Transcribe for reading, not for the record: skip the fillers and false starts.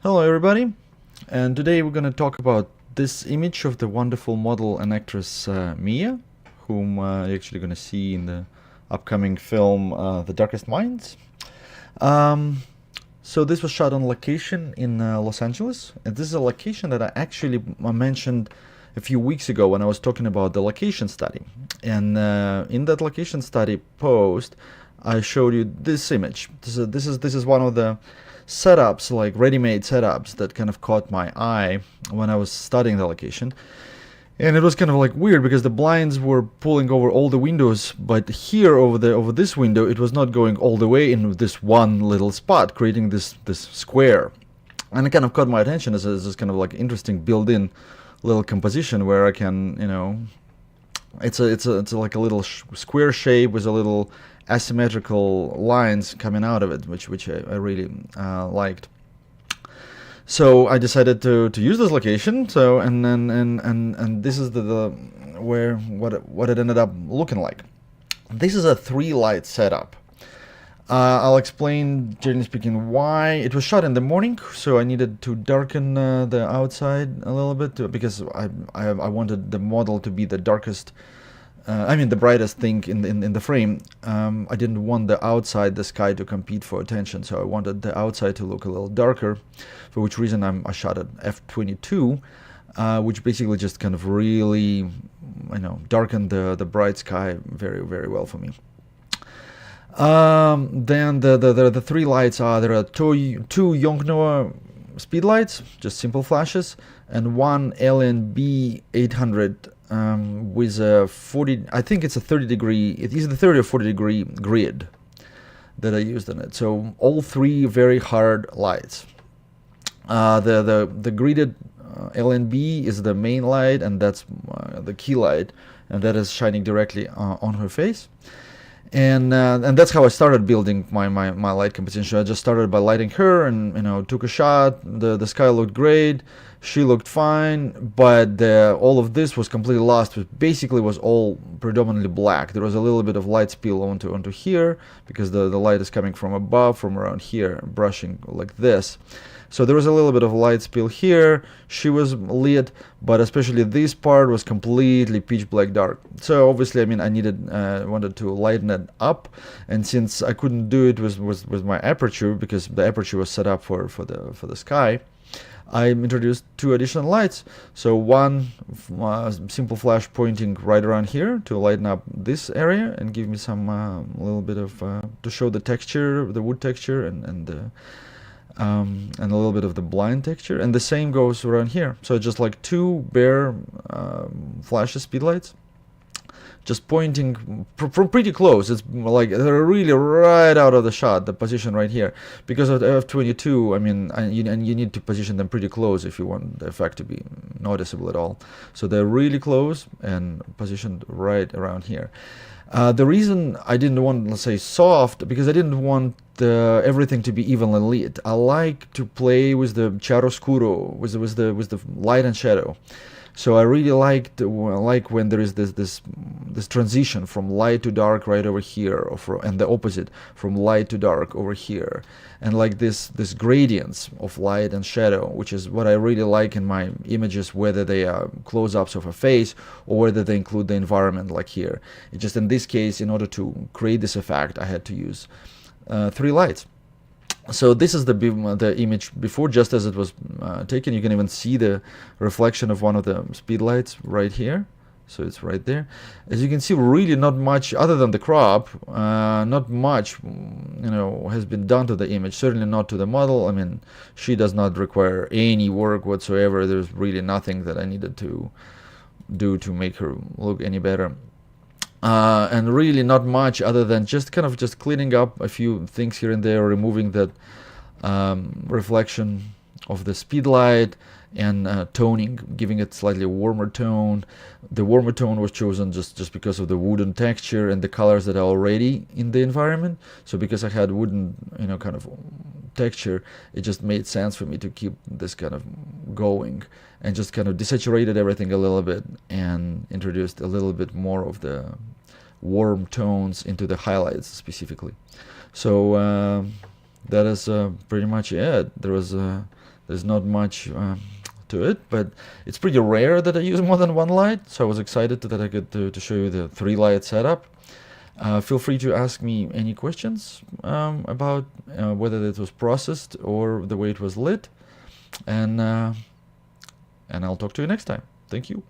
Hello everybody, and today we're going to talk about this image of the wonderful model and actress Mia, whom you're actually going to see in the upcoming film The Darkest Minds. Um, so this was shot on location in Los Angeles, and this is a location that I actually mentioned a few weeks ago when I was talking about the location study. And in that location study post, I showed you this image. This is one of the setups, like ready-made setups, that kind of caught my eye when I was studying the location. And it was kind of like weird because the blinds were pulling over all the windows, but here over this window it was not going all the way in this one little spot, creating this square. And it kind of caught my attention as this kind of like interesting built-in little composition where I can, it's like a little square shape with a little asymmetrical lines coming out of it, which I really liked. So I decided to use this location. So and this is the where what it ended up looking like. This is a 3 light setup. I'll explain, generally speaking, why. It was shot in the morning, so I needed to darken the outside a little bit because I wanted the model to be the darkest. The brightest thing in the frame. I didn't want the outside, the sky, to compete for attention, so I wanted the outside to look a little darker, for which reason I shot at f22, which basically just kind of really, darkened the bright sky very, very well for me. Then the 3 lights are, there are two Yongnuo speed lights, just simple flashes, and one Alien B800 with a 40, I think it's a 30 degree, it is the 30 or 40 degree grid that I used on it. So all 3 very hard lights. The gridded LNB is the main light, and that's the key light, and that is shining directly on her face. And that's how I started building my light composition. I just started by lighting her, and took a shot. The sky looked great, she looked fine, but all of this was completely lost. It basically was all predominantly black. There was a little bit of light spill onto here because the light is coming from above, from around here, brushing like this. So there was a little bit of light spill here. She was lit, but especially this part was completely pitch black dark. So obviously, I wanted to lighten it up, and since I couldn't do it with my aperture because the aperture was set up for the sky, I introduced 2 additional lights. So one simple flash pointing right around here to lighten up this area and give me some little bit of to show the texture, the wood texture, and a little bit of the blind texture, and the same goes around here. So just like 2 bare flashes, speed lights, just pointing from pretty close. It's like they're really right out of the shot, the position right here, because of the f22. And you need to position them pretty close if you want the effect to be noticeable at all. So they're really close and positioned right around here. The reason I didn't want, let's say, soft, because I didn't want everything to be evenly lit. I like to play with the chiaroscuro, with the light and shadow. So I really like when there is this transition from light to dark right over here, and the opposite, from light to dark over here, and like this gradients of light and shadow, which is what I really like in my images, whether they are close-ups of a face or whether they include the environment, like here. It just, in this case, in order to create this effect, I had to use 3 lights. So this is the image before, just as it was taken. You can even see the reflection of one of the speed lights right here. So it's right there. As you can see, really not much other than the crop. Not much, has been done to the image. Certainly not to the model. She does not require any work whatsoever. There's really nothing that I needed to do to make her look any better. And really not much other than just cleaning up a few things here and there, removing that reflection of the speed light, and toning, giving it slightly warmer tone. The warmer tone was chosen just because of the wooden texture and the colors that are already in the environment. So because I had wooden, kind of texture, it just made sense for me to keep this kind of going, and just kind of desaturated everything a little bit and introduced a little bit more of the warm tones into the highlights specifically. So that is pretty much it. There's There's not much to it, but it's pretty rare that I use more than one light, so I was excited that I could to show you the 3-light setup. Feel free to ask me any questions about whether it was processed or the way it was lit, and I'll talk to you next time. Thank you.